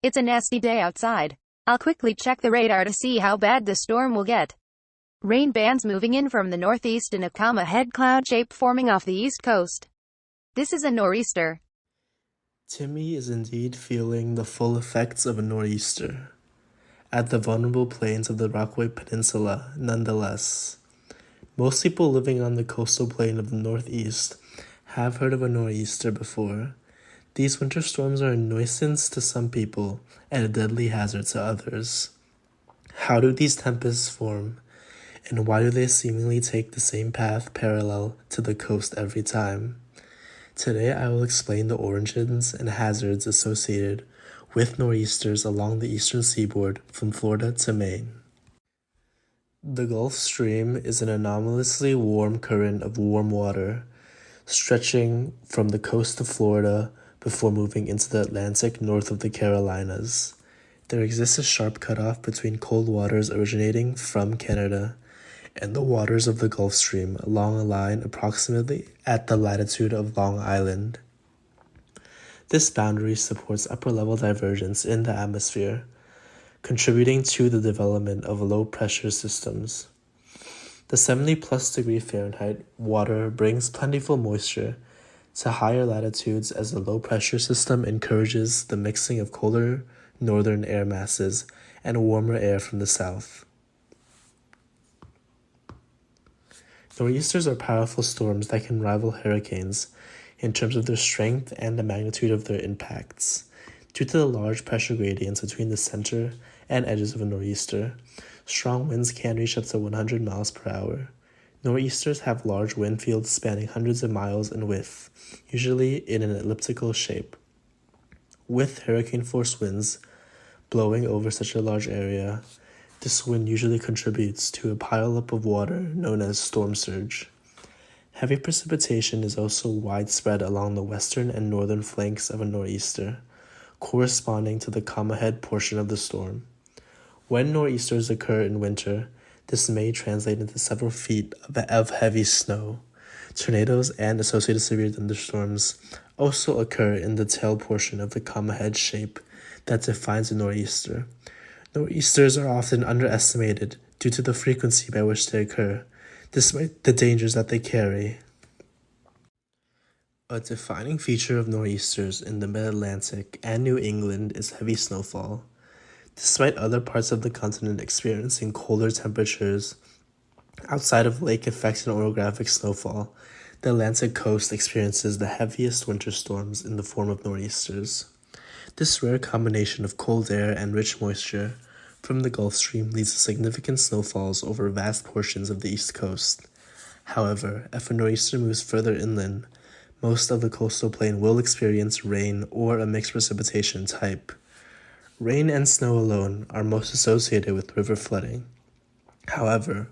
It's a nasty day outside. I'll quickly check the radar to see how bad the storm will get. Rain bands moving in from the northeast in a comma-head cloud shape forming off the east coast. This is a nor'easter. Timmy is indeed feeling the full effects of a nor'easter at the vulnerable plains of the Rockaway Peninsula, nonetheless. Most people living on the coastal plain of the Northeast have heard of a nor'easter before. These winter storms are a nuisance to some people and a deadly hazard to others. How do these tempests form, and why do they seemingly take the same path parallel to the coast every time? Today I will explain the origins and hazards associated with nor'easters along the eastern seaboard from Florida to Maine. The Gulf Stream is an anomalously warm current of warm water stretching from the coast of Florida before moving into the Atlantic north of the Carolinas. There exists a sharp cutoff between cold waters originating from Canada and the waters of the Gulf Stream along a line approximately at the latitude of Long Island. This boundary supports upper-level divergence in the atmosphere, contributing to the development of low-pressure systems. The 70+ degree Fahrenheit water brings plentiful moisture to higher latitudes as the low-pressure system encourages the mixing of colder northern air masses and warmer air from the south. Nor'easters are powerful storms that can rival hurricanes in terms of their strength and the magnitude of their impacts. Due to the large pressure gradients between the center and edges of a nor'easter, strong winds can reach up to 100 miles per hour. Nor'easters have large wind fields spanning hundreds of miles in width, usually in an elliptical shape. With hurricane-force winds blowing over such a large area, this wind usually contributes to a pileup of water known as storm surge. Heavy precipitation is also widespread along the western and northern flanks of a nor'easter, corresponding to the comma-head portion of the storm. When nor'easters occur in winter, this may translate into several feet of heavy snow. Tornadoes and associated severe thunderstorms also occur in the tail portion of the comma-head shape that defines a nor'easter. Nor'easters are often underestimated due to the frequency by which they occur, despite the dangers that they carry. A defining feature of nor'easters in the mid-Atlantic and New England is heavy snowfall. Despite other parts of the continent experiencing colder temperatures, outside of lake effect and orographic snowfall, the Atlantic coast experiences the heaviest winter storms in the form of nor'easters. This rare combination of cold air and rich moisture from the Gulf Stream leads to significant snowfalls over vast portions of the East Coast. However, if a nor'easter moves further inland, most of the coastal plain will experience rain or a mixed precipitation type. Rain and snow alone are most associated with river flooding. However,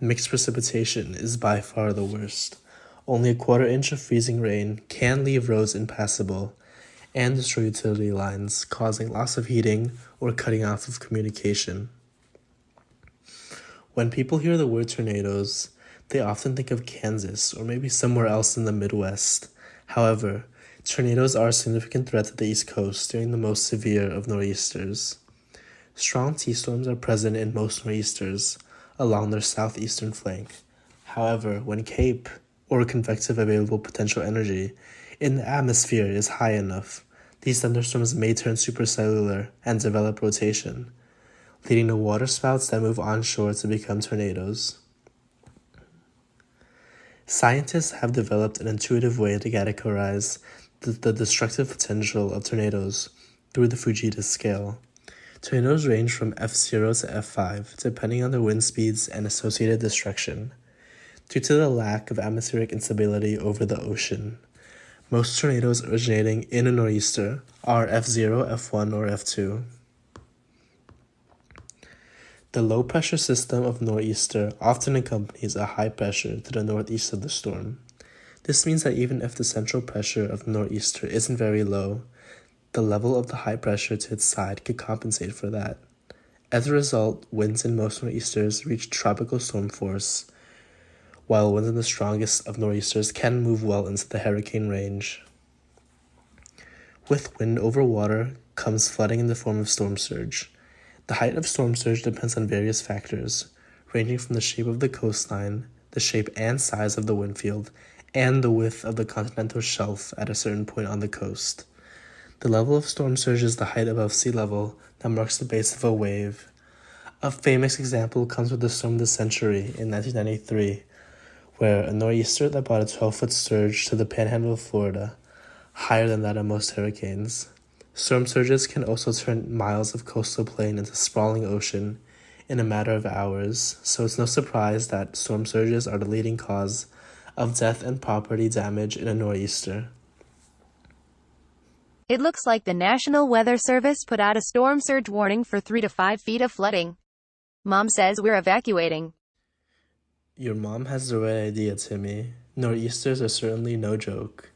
mixed precipitation is by far the worst. Only a quarter inch of freezing rain can leave roads impassable and destroy utility lines, causing loss of heating or cutting off of communication. When people hear the word tornadoes, they often think of Kansas or maybe somewhere else in the Midwest. However, tornadoes are a significant threat to the East Coast during the most severe of nor'easters. Strong T-storms are present in most nor'easters along their southeastern flank. However, when CAPE, or convective available potential energy, in the atmosphere is high enough, these thunderstorms may turn supercellular and develop rotation, leading to waterspouts that move onshore to become tornadoes. Scientists have developed an intuitive way to categorize the destructive potential of tornadoes through the Fujita scale. Tornadoes range from F0 to F5, depending on their wind speeds and associated destruction. Due to the lack of atmospheric instability over the ocean, most tornadoes originating in a nor'easter are F0, F1, or F2. The low-pressure system of nor'easter often accompanies a high pressure to the northeast of the storm. This means that even if the central pressure of the nor'easter isn't very low, the level of the high pressure to its side could compensate for that. As a result, winds in most nor'easters reach tropical storm force, while winds in the strongest of nor'easters can move well into the hurricane range. With wind over water comes flooding in the form of storm surge. The height of storm surge depends on various factors, ranging from the shape of the coastline, the shape and size of the wind field, and the width of the continental shelf at a certain point on the coast. The level of storm surge is the height above sea level that marks the base of a wave. A famous example comes with the storm of the century in 1993, where a nor'easter that brought a 12-foot surge to the panhandle of Florida, higher than that of most hurricanes. Storm surges can also turn miles of coastal plain into sprawling ocean in a matter of hours, so it's no surprise that storm surges are the leading cause of death and property damage in a nor'easter. It looks like the National Weather Service put out a storm surge warning for 3 to 5 feet of flooding. Mom says we're evacuating. Your mom has the right idea, Timmy. Nor'easters are certainly no joke.